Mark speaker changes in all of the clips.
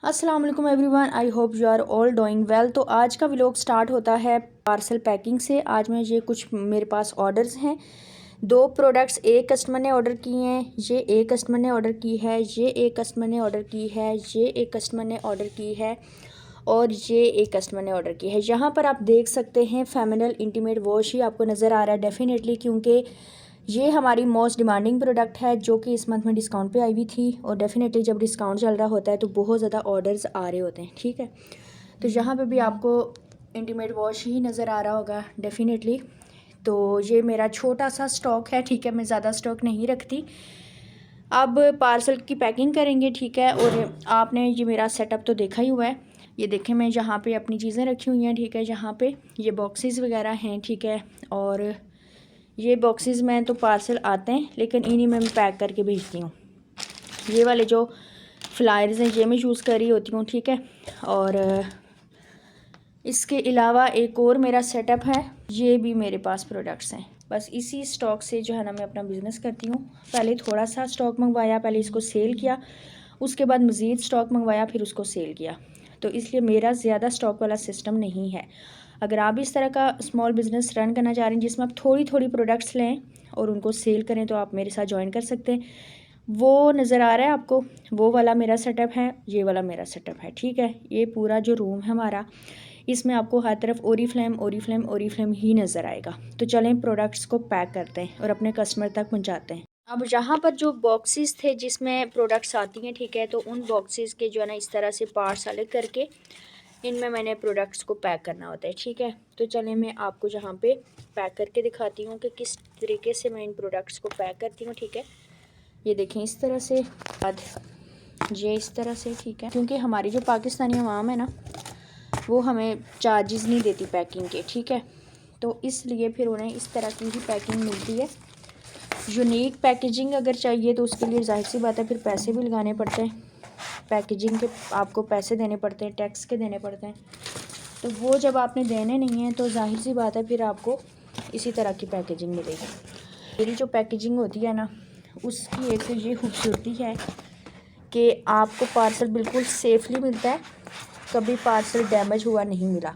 Speaker 1: अस्सलाम वालेकुम everyone, I hope you are all doing well. तो आज का व्लॉग स्टार्ट होता है पार्सल पैकिंग से। आज मैं ये कुछ मेरे पास ऑर्डर्स हैं। 2 प्रोडक्ट्स एक कस्टमर ने ऑर्डर किए हैं, ये एक कस्टमर ने ऑर्डर की है, ये एक कस्टमर ने ऑर्डर की है, ये एक कस्टमर ने ऑर्डर की है और ये एक कस्टमर ने ऑर्डर की है। यहाँ पर आप देख सकते हैं फेमिनल इंटीमेट वॉश ही आपको नज़र आ रहा है डेफिनेटली, क्योंकि ये हमारी मोस्ट डिमांडिंग प्रोडक्ट है जो कि इस मंथ में डिस्काउंट पे आई हुई थी। और डेफिनेटली जब डिस्काउंट चल रहा होता है तो बहुत ज़्यादा ऑर्डर्स आ रहे होते हैं, ठीक है। तो यहाँ पे भी आपको इंटीमेट वॉश ही नज़र आ रहा होगा डेफिनेटली। तो ये मेरा छोटा सा स्टॉक है, ठीक है, मैं ज़्यादा स्टॉक नहीं रखती। अब पार्सल की पैकिंग करेंगे, ठीक है। और आपने ये मेरा सेटअप तो देखा ही हुआ है। ये देखें मैं यहाँ पे अपनी चीज़ें रखी हुई हैं, ठीक है। यहाँ पे ये बॉक्सेस वगैरह हैं, ठीक है। और ये बॉक्सेस में तो पार्सल आते हैं लेकिन इन्हीं में मैं पैक करके भेजती हूँ। ये वाले जो फ्लायर्स हैं ये मैं यूज़ कर रही होती हूँ, ठीक है। और इसके अलावा एक और मेरा सेटअप है, ये भी मेरे पास प्रोडक्ट्स हैं। बस इसी स्टॉक से जो है ना मैं अपना बिज़नेस करती हूँ। पहले थोड़ा सा स्टॉक मंगवाया, पहले इसको सेल किया, उसके बाद मज़ीद स्टॉक मंगवाया, फिर उसको सेल किया। तो इसलिए मेरा ज़्यादा स्टॉक वाला सिस्टम नहीं है। अगर आप इस तरह का स्मॉल बिज़नेस रन करना चाह रहे हैं जिसमें आप थोड़ी थोड़ी प्रोडक्ट्स लें और उनको सेल करें, तो आप मेरे साथ ज्वाइन कर सकते हैं। वो नज़र आ रहा है आपको, वो वाला मेरा सेटअप है, ये वाला मेरा सेटअप है, ठीक है। ये पूरा जो रूम है हमारा, इसमें आपको हर तरफ ओरीफ्लेम ही नज़र आएगा। तो चलें प्रोडक्ट्स को पैक करते हैं और अपने कस्टमर तक पहुँचाते हैं। अब यहाँ पर जो बॉक्सेस थे जिसमें प्रोडक्ट्स आती हैं, ठीक है, तो उन बॉक्सेस के जो है ना इस तरह से पार्ट्स अलग करके इनमें मैंने प्रोडक्ट्स को पैक करना होता है, ठीक है। तो चलें मैं आपको यहाँ पे पैक करके दिखाती हूँ कि किस तरीके से मैं इन प्रोडक्ट्स को पैक करती हूँ, ठीक है। ये देखें इस तरह से, बाद ये इस तरह से, ठीक है। क्योंकि हमारी जो पाकिस्तानी अवाम है ना, वो हमें चार्जेस नहीं देती पैकिंग के, ठीक है। तो इसलिए फिर उन्हें इस तरह की ही पैकिंग मिलती है। यूनिक पैकेजिंग अगर चाहिए तो उसके लिए जाहिर सी बात है फिर पैसे भी लगाने पड़ते हैं। पैकेजिंग के आपको पैसे देने पड़ते हैं, टैक्स के देने पड़ते हैं। तो वो जब आपने देने नहीं हैं तो जाहिर सी बात है फिर आपको इसी तरह की पैकेजिंग मिलेगी। मेरी जो पैकेजिंग होती है ना, उसकी एक तो ये खूबसूरती है कि आपको पार्सल बिल्कुल सेफली मिलता है, कभी पार्सल डैमेज हुआ नहीं मिला।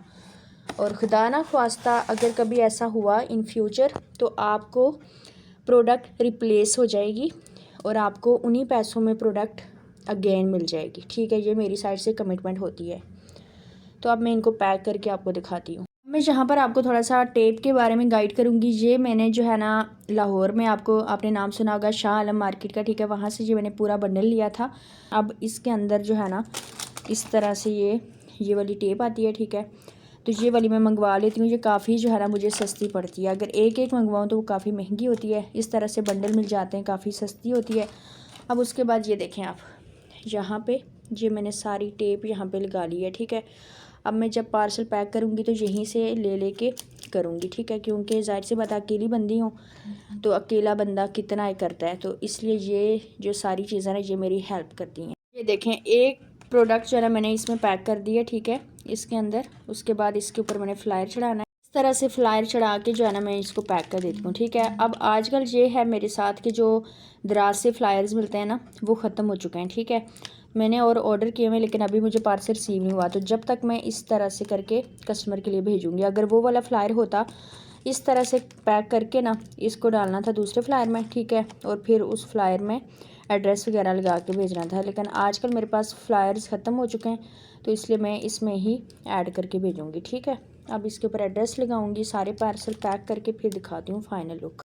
Speaker 1: और खुदा ना ख्वास्ता अगर कभी ऐसा हुआ इन फ्यूचर तो आपको प्रोडक्ट रिप्लेस हो जाएगी और आपको उन्हीं पैसों में प्रोडक्ट अगेन मिल जाएगी, ठीक है। ये मेरी साइड से कमिटमेंट होती है। तो अब मैं इनको पैक करके आपको दिखाती हूँ। मैं यहाँ पर आपको थोड़ा सा टेप के बारे में गाइड करूँगी। ये मैंने जो है ना लाहौर में, आपको आपने नाम सुना होगा शाह आलम मार्केट का, ठीक है, वहाँ से ये मैंने पूरा बंडल लिया था। अब इसके अंदर जो है ना इस तरह से ये वाली टेप आती है, ठीक है। तो ये वाली मैं मंगवा लेती हूँ, ये काफ़ी जो है ना मुझे सस्ती पड़ती है। अगर एक एक मंगवाऊँ तो वो काफ़ी महंगी होती है। इस तरह से बंडल मिल जाते हैं, काफ़ी सस्ती होती है। अब उसके बाद ये देखें आप, यहाँ पे ये मैंने सारी टेप यहाँ पे लगा ली है, ठीक है। अब मैं जब पार्सल पैक करूँगी तो यहीं से ले के करूँगी, ठीक है। क्योंकि ज़ाहिर सी बात अकेली बंदी हूँ तो अकेला बंदा कितना ही करता है, तो इसलिए ये जो सारी चीज़ें ना ये मेरी हेल्प करती हैं। ये देखें एक प्रोडक्ट जो है ना मैंने इसमें पैक कर दिया, ठीक है, इसके अंदर। उसके बाद इसके ऊपर मैंने फ्लायर चढ़ाना है। इस तरह से फ्लायर चढ़ा के जो है ना मैं इसको पैक कर देती हूँ, ठीक है। अब आजकल ये है मेरे साथ कि जो दराज से फ्लायर्स मिलते हैं ना वो ख़त्म हो चुके हैं, ठीक है। मैंने और ऑर्डर किए हुए लेकिन अभी मुझे पार्सल रिसीव नहीं हुआ। तो जब तक मैं इस तरह से करके कस्टमर के लिए भेजूँगी। अगर वो वाला फ्लायर होता इस तरह से पैक करके ना, इसको डालना था दूसरे फ्लायर में, ठीक है, और फिर उस फ्लायर में एड्रेस वगैरह लगा के भेजना था। लेकिन आजकल मेरे पास फ्लायर्स ख़त्म हो चुके हैं तो इसलिए मैं इसमें ही ऐड करके भेजूँगी, ठीक है। अब इसके ऊपर एड्रेस लगाऊँगी, सारे पार्सल पैक करके फिर दिखाती हूँ फाइनल लुक।